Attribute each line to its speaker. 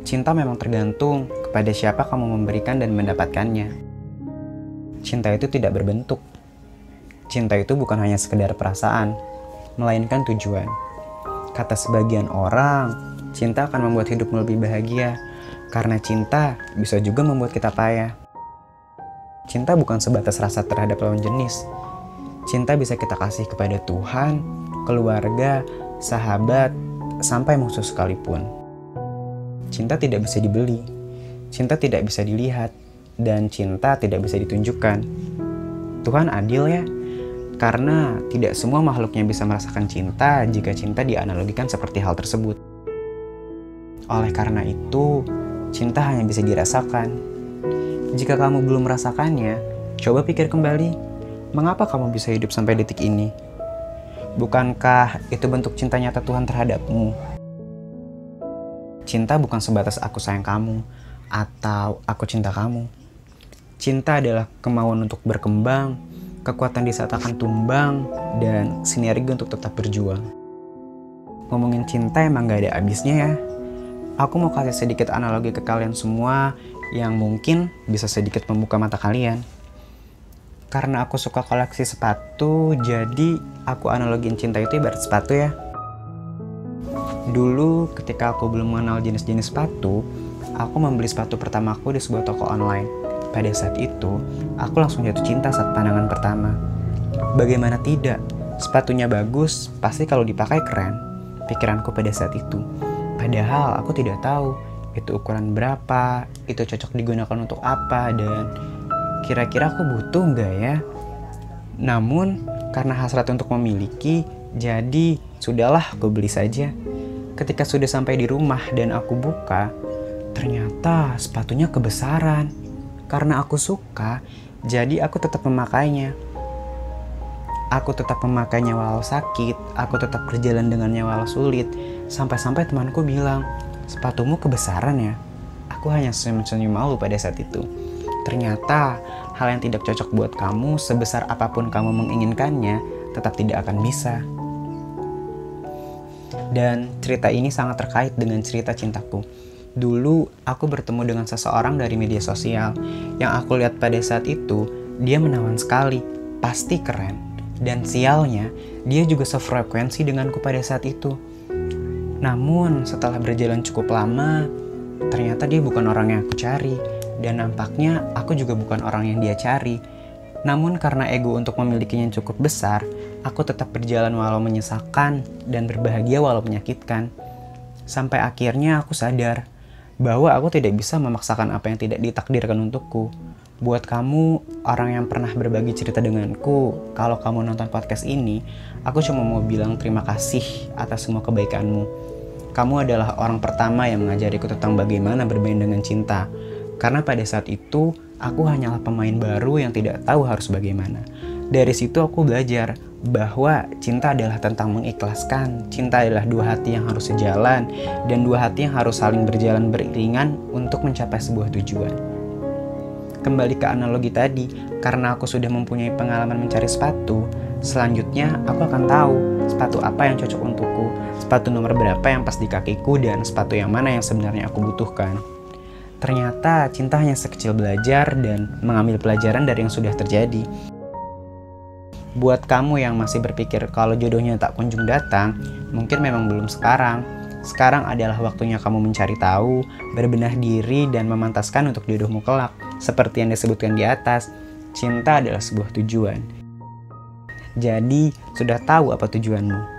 Speaker 1: Cinta memang tergantung kepada siapa kamu memberikan dan mendapatkannya. Cinta itu tidak berbentuk. Cinta itu bukan hanya sekedar perasaan, melainkan tujuan. Kata sebagian orang, cinta akan membuat hidupmu lebih bahagia, karena cinta bisa juga membuat kita payah. Cinta bukan sebatas rasa terhadap lawan jenis. Cinta bisa kita kasih kepada Tuhan, keluarga, sahabat, sampai musuh sekalipun. Cinta tidak bisa dibeli, cinta tidak bisa dilihat, dan cinta tidak bisa ditunjukkan. Tuhan adil ya, karena tidak semua makhluknya bisa merasakan cinta jika cinta dianalogikan seperti hal tersebut. Oleh karena itu, cinta hanya bisa dirasakan. Jika kamu belum merasakannya, coba pikir kembali, mengapa kamu bisa hidup sampai detik ini? Bukankah itu bentuk cinta nyata Tuhan terhadapmu? Cinta bukan sebatas aku sayang kamu atau aku cinta kamu. Cinta adalah kemauan untuk berkembang, kekuatan di saat akan tumbang, dan sinergi untuk tetap berjuang. Ngomongin cinta emang gak ada habisnya ya. Aku mau kasih sedikit analogi ke kalian semua yang mungkin bisa sedikit membuka mata kalian. Karena aku suka koleksi sepatu, jadi aku analogin cinta itu ibarat sepatu ya. Dulu ketika aku belum mengenal jenis-jenis sepatu, aku membeli sepatu pertamaku di sebuah toko online. Pada saat itu, aku langsung jatuh cinta saat pandangan pertama. Bagaimana tidak, sepatunya bagus, pasti kalau dipakai keren. Pikiranku pada saat itu. Padahal aku tidak tahu itu ukuran berapa, itu cocok digunakan untuk apa, dan kira-kira aku butuh nggak ya? Namun, karena hasrat untuk memiliki, jadi sudahlah aku beli saja. Ketika sudah sampai di rumah dan aku buka, ternyata sepatunya kebesaran. Karena aku suka, jadi aku tetap memakainya. Aku tetap memakainya walau sakit, aku tetap berjalan dengannya walau sulit. Sampai-sampai temanku bilang, sepatumu kebesaran ya? Aku hanya senyum-senyum malu pada saat itu. Ternyata, hal yang tidak cocok buat kamu, sebesar apapun kamu menginginkannya, tetap tidak akan bisa. Dan cerita ini sangat terkait dengan cerita cintaku. Dulu, aku bertemu dengan seseorang dari media sosial. Yang aku lihat pada saat itu, dia menawan sekali, pasti keren. Dan sialnya, dia juga sefrekuensi denganku pada saat itu. Namun, setelah berjalan cukup lama, ternyata dia bukan orang yang aku cari. Dan nampaknya aku juga bukan orang yang dia cari. Namun karena ego untuk memilikinya cukup besar, aku tetap berjalan walau menyesalkan dan berbahagia walau menyakitkan. Sampai akhirnya aku sadar bahwa aku tidak bisa memaksakan apa yang tidak ditakdirkan untukku. Buat kamu, orang yang pernah berbagi cerita denganku, kalau kamu nonton podcast ini, aku cuma mau bilang terima kasih atas semua kebaikanmu. Kamu adalah orang pertama yang mengajariku tentang bagaimana bermain dengan cinta. Karena pada saat itu, aku hanyalah pemain baru yang tidak tahu harus bagaimana. Dari situ aku belajar bahwa cinta adalah tentang mengikhlaskan. Cinta adalah dua hati yang harus sejalan, dan dua hati yang harus saling berjalan beriringan untuk mencapai sebuah tujuan. Kembali ke analogi tadi, karena aku sudah mempunyai pengalaman mencari sepatu, selanjutnya aku akan tahu sepatu apa yang cocok untukku, sepatu nomor berapa yang pas di kakiku, dan sepatu yang mana yang sebenarnya aku butuhkan. Ternyata cinta hanya sekecil belajar dan mengambil pelajaran dari yang sudah terjadi. Buat kamu yang masih berpikir kalau jodohnya tak kunjung datang, mungkin memang belum sekarang. Sekarang adalah waktunya kamu mencari tahu, berbenah diri, dan memantaskan untuk jodohmu kelak. Seperti yang disebutkan di atas, cinta adalah sebuah tujuan. Jadi, sudah tahu apa tujuanmu?